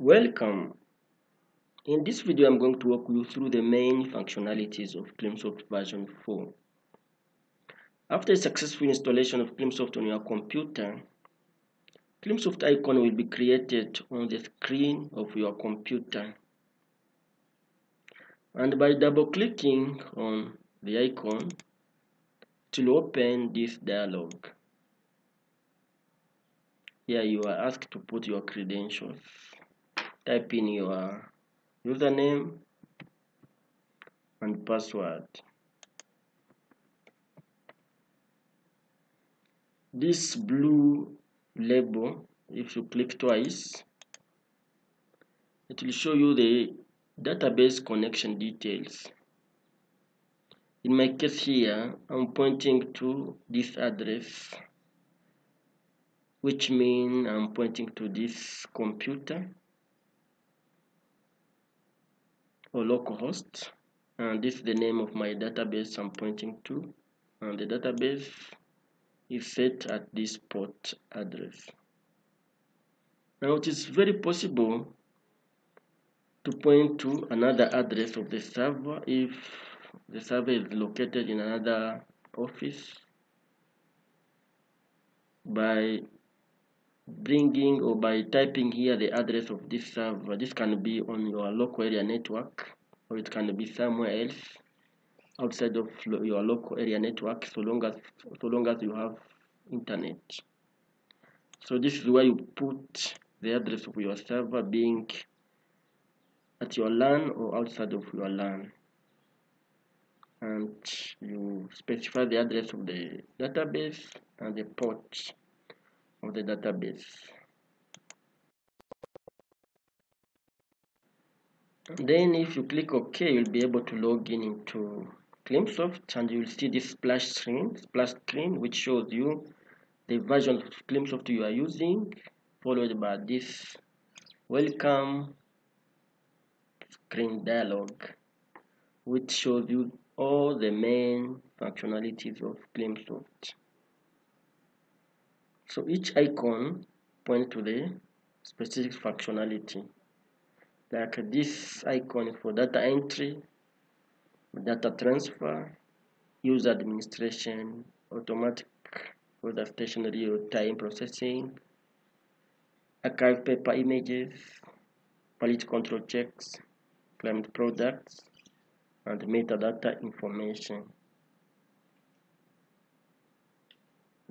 Welcome. In this video, I'm going to walk you through the main functionalities of CleanSoft version 4. After a successful installation of CleanSoft on your computer, CleanSoft icon will be created on the screen of your computer. And by double-clicking on the icon, it will open this dialog. Here you are asked to put your credentials. Type in your username and password. This blue label, if you click twice, it will show you the database connection details. In my case here, I'm pointing to this address, which means I'm pointing to this computer or localhost, and this is the name of my database I'm pointing to, and the database is set at this port address. Now it is very possible to point to another address of the server if the server is located in another office by bringing or by typing here the address of this server. This can be on your local area network, or it can be somewhere else outside of your local area network, so long as you have internet. So this is where you put the address of your server, being at your LAN or outside of your LAN, and you specify the address of the database and the port of the database. And then if you click OK, you'll be able to log in into CleanSoft, and you'll see this splash screen, which shows you the version of CleanSoft you are using, followed by this welcome screen dialog, which shows you all the main functionalities of CleanSoft. So each icon points to the specific functionality. Like this icon is for data entry, data transfer, user administration, automatic weather stationary or time processing, archive paper images, quality control checks, climate products, and metadata information.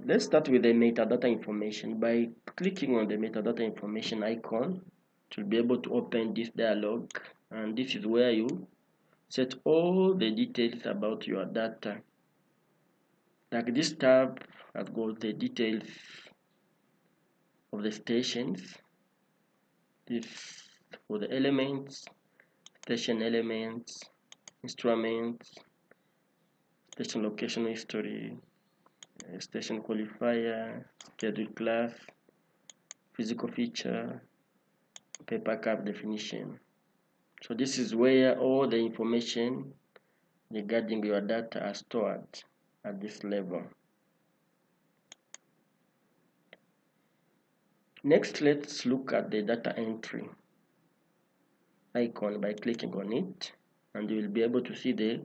Let's start with the metadata information. By clicking on the metadata information icon, it will be able to open this dialog, and this is where you set all the details about your data. Like this tab has got the details of the stations, this for the elements, station elements, instruments, station location history, station qualifier, schedule class, physical feature, paper cap definition. So this is where all the information regarding your data are stored at this level. Next, let's look at the data entry icon by clicking on it, and you will be able to see the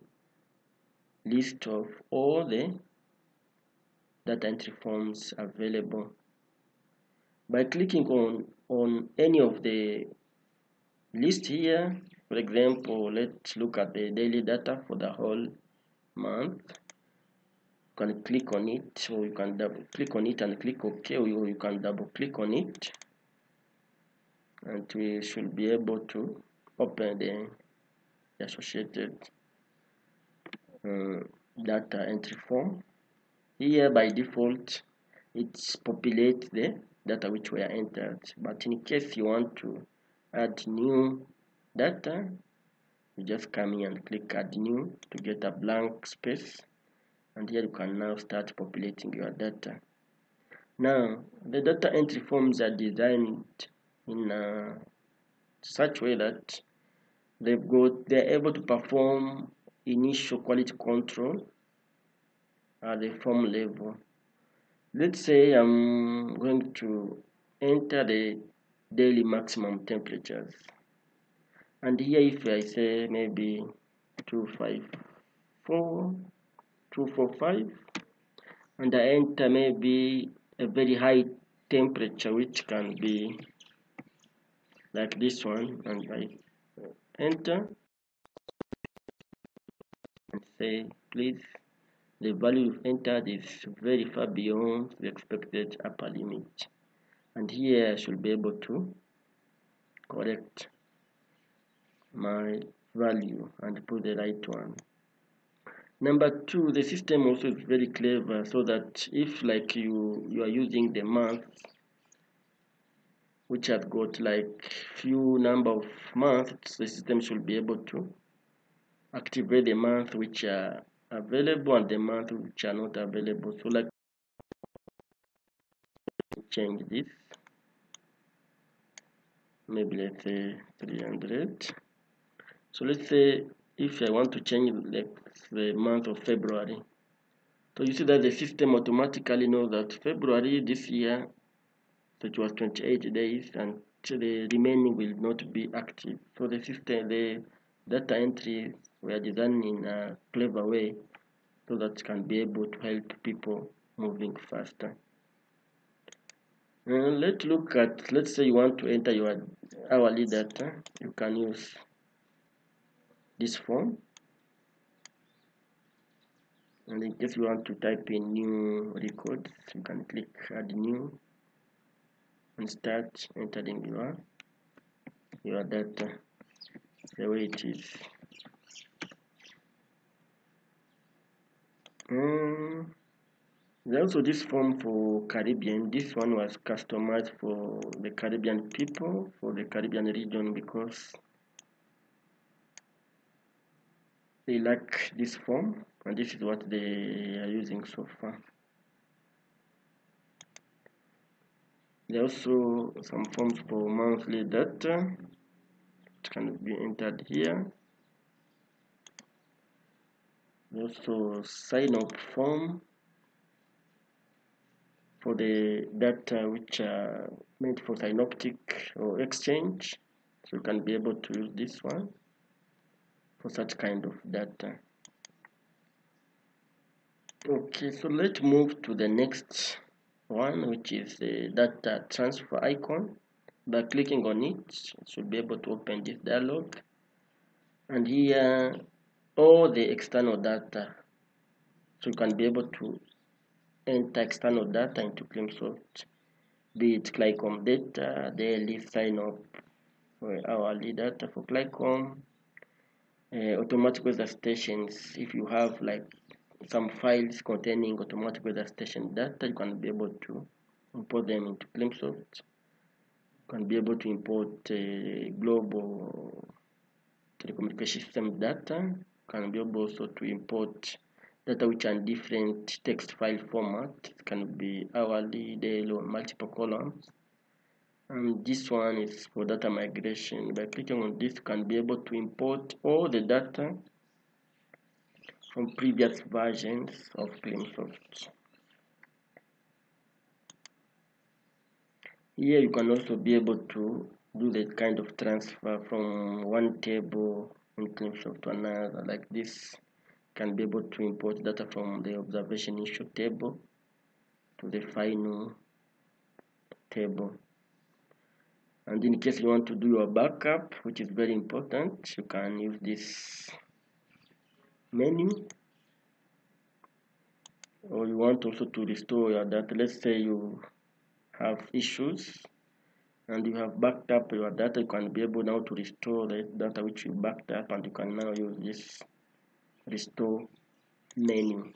list of all the data entry forms available. By clicking on any of the list here, for example, let's look at the daily data for the whole month. You can click on it, or you can double click on it and click OK, or you can double click on it, and we should be able to open the associated data entry form. Here by default it populates the data which were entered, but in case you want to add new data, you just come here and click add new to get a blank space, and here you can now start populating your data. Now the data entry forms are designed in such way that they're able to perform initial quality control at the form level. Let's say I'm going to enter the daily maximum temperatures. And here if I say maybe 254, 245, and I enter maybe a very high temperature which can be like this one, and I enter and say please, the value you've entered is very far beyond the expected upper limit, and here I should be able to correct my value and put the right one. Number two, the system also is very clever, so that if like you are using the month which has got like few number of months, the system should be able to activate the month which are available and the month which are not available. So like change this, maybe let's say 300. So let's say if I want to change like the month of February, so you see that the system automatically knows that February this year, so it was 28 days, and the remaining will not be active. So the system, the data entry were designed in a clever way so that can be able to help people moving faster. Let's look at, let's say you want to enter your hourly data. You can use this form, and in case you want to type in new records, you can click add new and start entering your data the way it is. There's also this form for Caribbean. This one was customized for the Caribbean people, for the Caribbean region, because they like this form, and this is what they are using so far. There are also some forms for monthly data. It can be entered here. There's also sign up form for the data which are meant for synoptic or exchange. So you can be able to use this one for such kind of data. Okay, so let's move to the next one, which is the data transfer icon. By clicking on it, you should be able to open this dialog, and here all the external data, so you can be able to enter external data into CleanSoft, be it Clicom data, daily sign up, or hourly data for Clicom, automatic weather stations. If you have like some files containing automatic weather station data, you can be able to import them into CleanSoft. You can be able to import global telecommunication system data. You can be able also to import data which are in different text file format. It can be hourly, daily, or multiple columns. And this one is for data migration. By clicking on this, you can be able to import all the data from previous versions of CleanSoft. Here you can also be able to do the kind of transfer from one table in CleanSoft to another, like this. You can be able to import data from the observation issue table to the final table. And in case you want to do your backup, which is very important, you can use this menu. Or you want also to restore your data. Let's say you have issues and you have backed up your data, you can be able now to restore the data which you backed up, and you can now use this restore menu.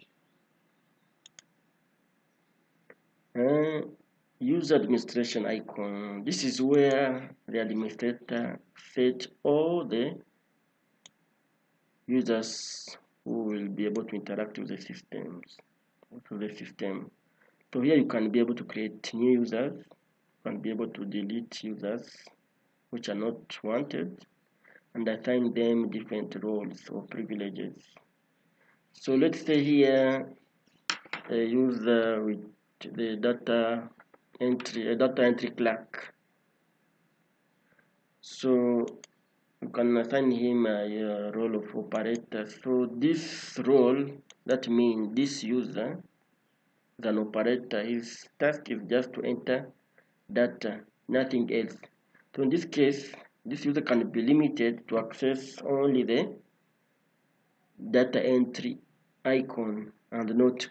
User administration icon. This is where the administrator set all the users who will be able to interact with the systems. So here you can be able to create new users. You can be able to delete users which are not wanted, and assign them different roles or privileges. So let's say here a user with the data entry clerk. So you can assign him a role of operator. So this role, that means this user is an operator. His task is just to enter data, nothing else. So in this case, this user can be limited to access only the data entry icon and not,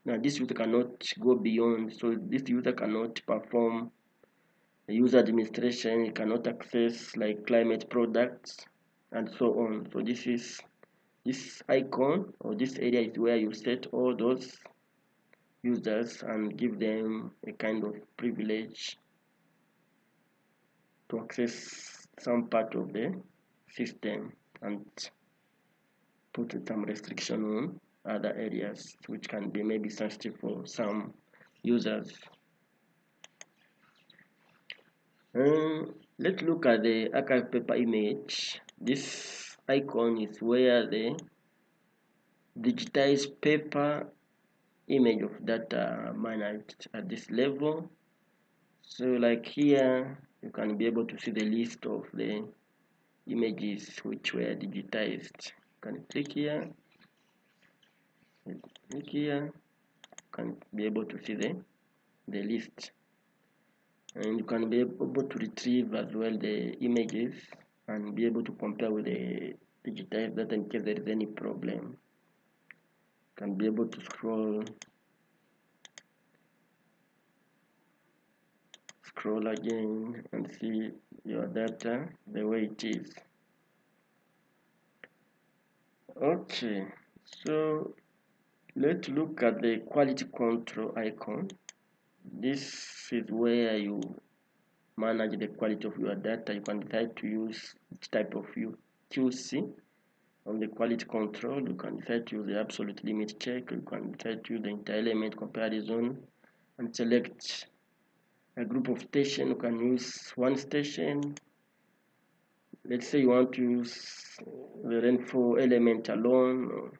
now this user cannot go beyond. So this user cannot perform user administration, it cannot access like climate products and so on. So this icon or this area is where you set all those users and give them a kind of privilege to access some part of the system and put some restriction on other areas which can be maybe sensitive for some users. Let's look at the archive paper image. This icon is where the digitized paper image of data are managed at this level. So like here, you can be able to see the list of the images which were digitized. You can click here, you can be able to see the list. And you can be able to retrieve as well the images and be able to compare with the digitized data in case there is any problem. You can be able to scroll again and see your data the way it is. Okay, so let's look at the quality control icon. This is where you manage the quality of your data. You can decide to use each type of QC on the quality control. You can decide to use the absolute limit check. You can decide to use the inter-element comparison and select a group of stations. You can use one station. Let's say you want to use the rainfall element alone,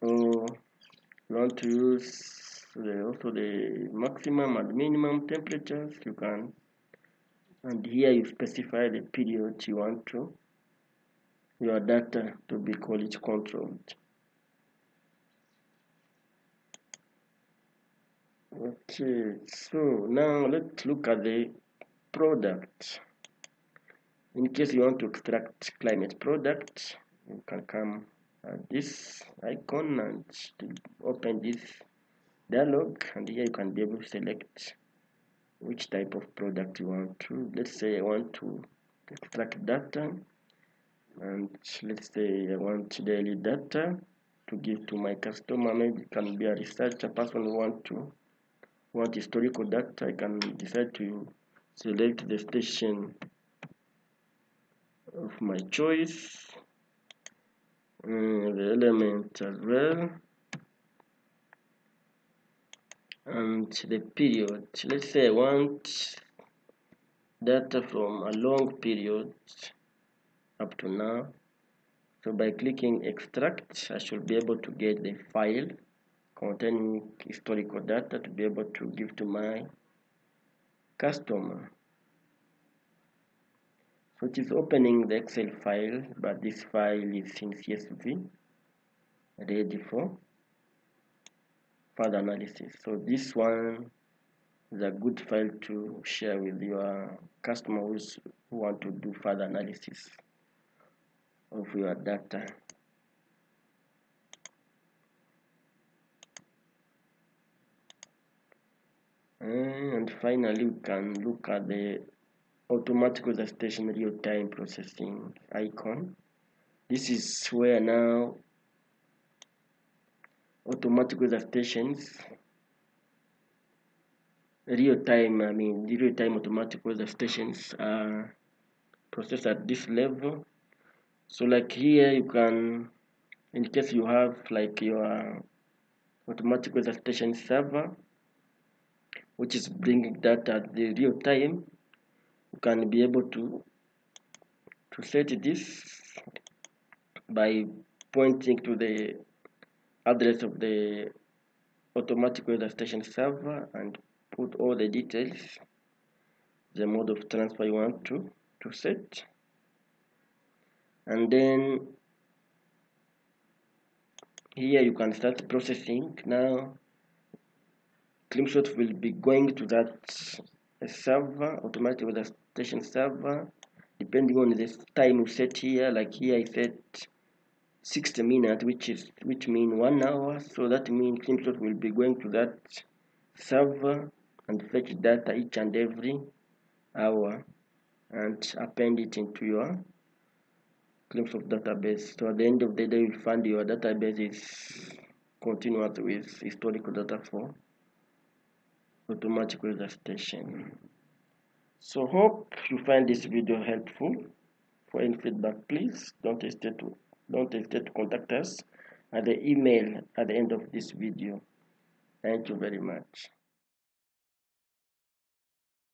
or you want to use also the maximum and minimum temperatures. You can, and here you specify the period you want to your data to be quality controlled. Okay, so now let's look at the product. In case you want to extract climate product, you can come at this icon and open this dialog, and here you can be able to select which type of product you want to. Let's say I want to extract data, and let's say I want daily data to give to my customer. Maybe it can be a researcher person who want historical data. I can decide to select the station of my choice, the element as well, and the period. Let's say I want data from a long period up to now. So by clicking extract, I should be able to get the file containing historical data to be able to give to my customer. So it is opening the Excel file, but this file is in CSV, ready for further analysis. So this one is a good file to share with your customers who want to do further analysis of your data. And finally, we can look at the automatic weather station real-time processing icon. This is where now automatic weather stations real-time automatic weather stations are processed at this level. So like here you can, in case you have like your automatic weather station server which is bringing data at the real time, you can be able to set this by pointing to the address of the automatic weather station server and put all the details. the mode of transfer you want to set, and then here you can start processing. Now CleanShot will be going to that server automatically with the station server, depending on the time you set here. Like here I set 60 minutes, which means 1 hour, so that means CleanShot will be going to that server and fetch data each and every hour and append it into your CleanShot database. So at the end of the day, you'll find your database is continuous with historical data for automatic weather station. So hope you find this video helpful. For any feedback, please don't hesitate to contact us at the email at the end of this video. Thank you very much.